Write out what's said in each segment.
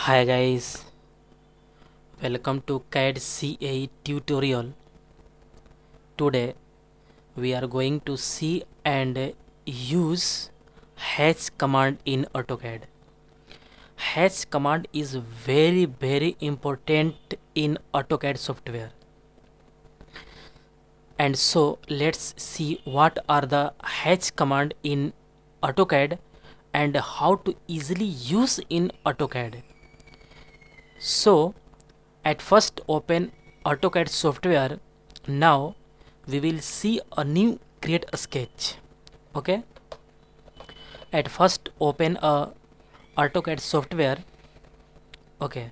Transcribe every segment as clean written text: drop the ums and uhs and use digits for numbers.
Hi guys, welcome to CAD CA tutorial. Today we are going to see and use hatch command in AutoCAD. Hatch command is very important in AutoCAD software. And so let's see what are the hatch command in AutoCAD and how to easily use in AutoCAD. So at first open AutoCAD software. Now we will see a new create a sketch. Okay, at first open a AutoCAD software. Okay,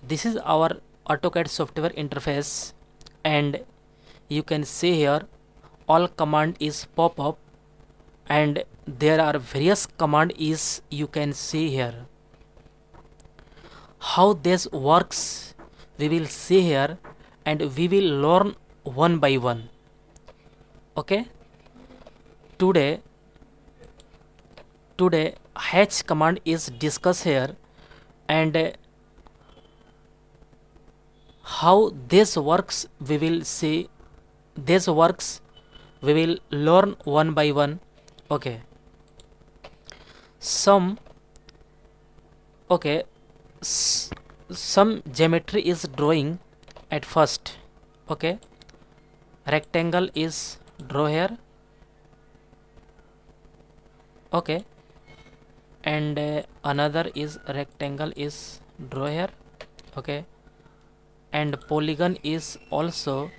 this is our AutoCAD software interface, and you can see here all command is pop up, and there are various command is you can see here. How this works we will see here, and we will learn one by one. Okay, today hatch command is discussed here, and how this works we will see. This works we will learn one by one. Okay, some okay some geometry is drawing at first. Okay, rectangle is draw here. Okay, and another is rectangle is draw here. Okay, and polygon is also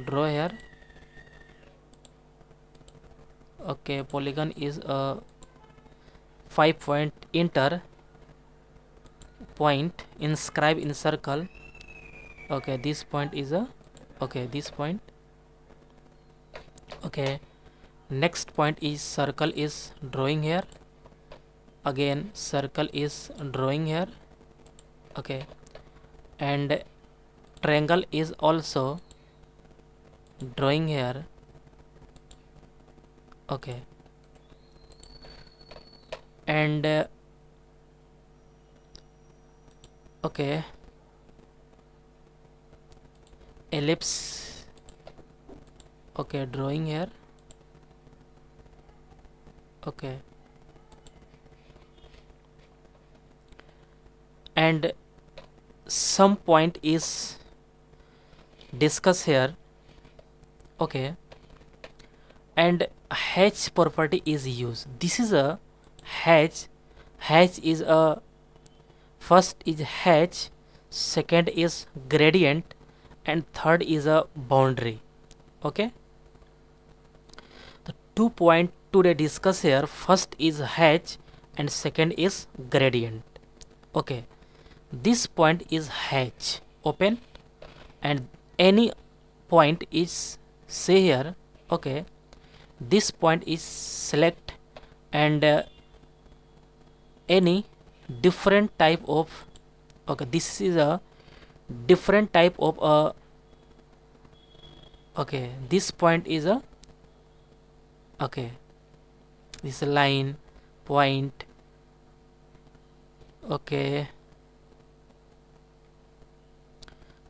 draw here. Okay, polygon is a 5-point enter point, inscribe in circle. Okay, this point is a this point. Okay, next point is circle is drawing here. Again circle is drawing here. Okay, and triangle is also drawing here. Okay, and okay, ellipse, okay, drawing here. Okay, and some point is discussed here. Okay, and hatch property is used. This is a hatch. Hatch is a first is hatch, second is gradient, and third is a boundary. Okay, the 2 point today discuss here. First is hatch and second is gradient. Okay, this point is hatch open, and any point is say here. Okay, this point is select, and any different type of, okay, this is a different type of okay, this point is a, okay, this line point. Okay,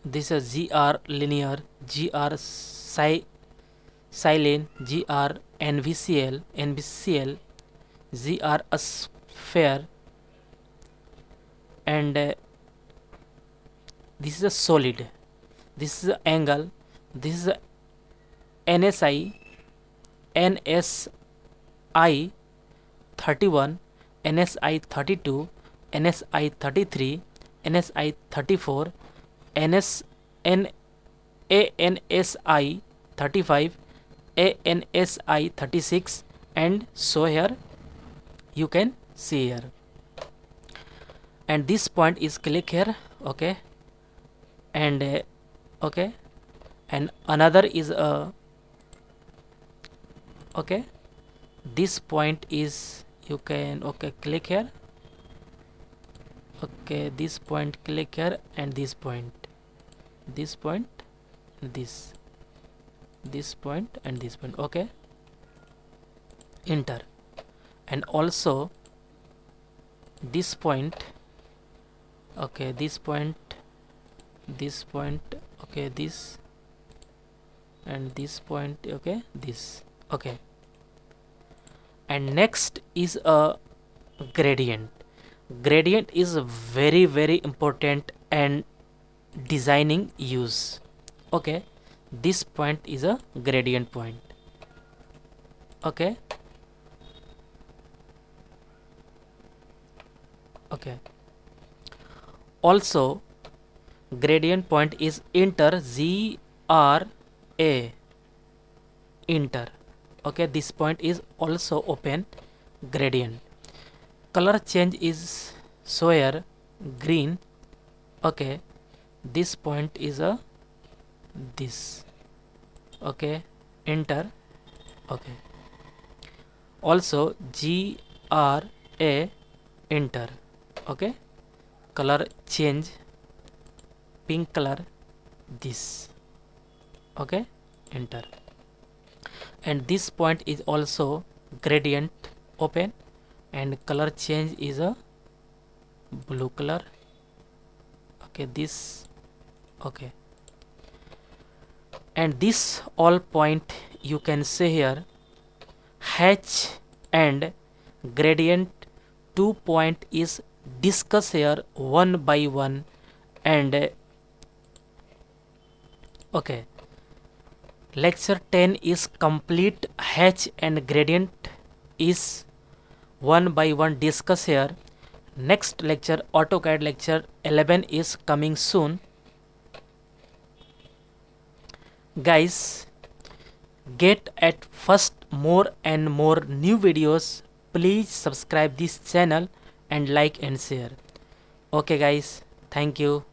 this is GR linear, GR silane, GR NVCL, GR a sphere, and this is a solid, this is a angle, this is a NSI 31, NSI 32, NSI 33, NSI 34, ANSI 35, ANSI 36, and so here you can see here, and this point is click here. Okay, and okay, and another is a, okay, this point is you can, okay, click here. Okay, this point click here, and this point, this point, this point, and this point. Okay, enter, and also this point Okay, this point, okay, this, and this point, okay, this. Okay, and next is a gradient. Gradient is very important and designing use. Okay, this point is a gradient point. Okay, okay, also gradient point is enter, GRA, enter. Okay, this point is also open gradient. Color change is sour green. Okay, this point is a this. Okay, enter. Okay, also GRA, enter. Okay, color change pink color, this. Okay, enter. And this point is also gradient open, and color change is a blue color. Okay, this. Okay, and this all point you can see here, H and gradient 2 point is discussed here one by one. And okay, lecture 10 is complete. H and gradient is one by one discussed here. Next lecture, AutoCAD lecture 11 is coming soon. Guys, get at first more and more new videos. Please subscribe this channel and like and share. Okay guys, thank you.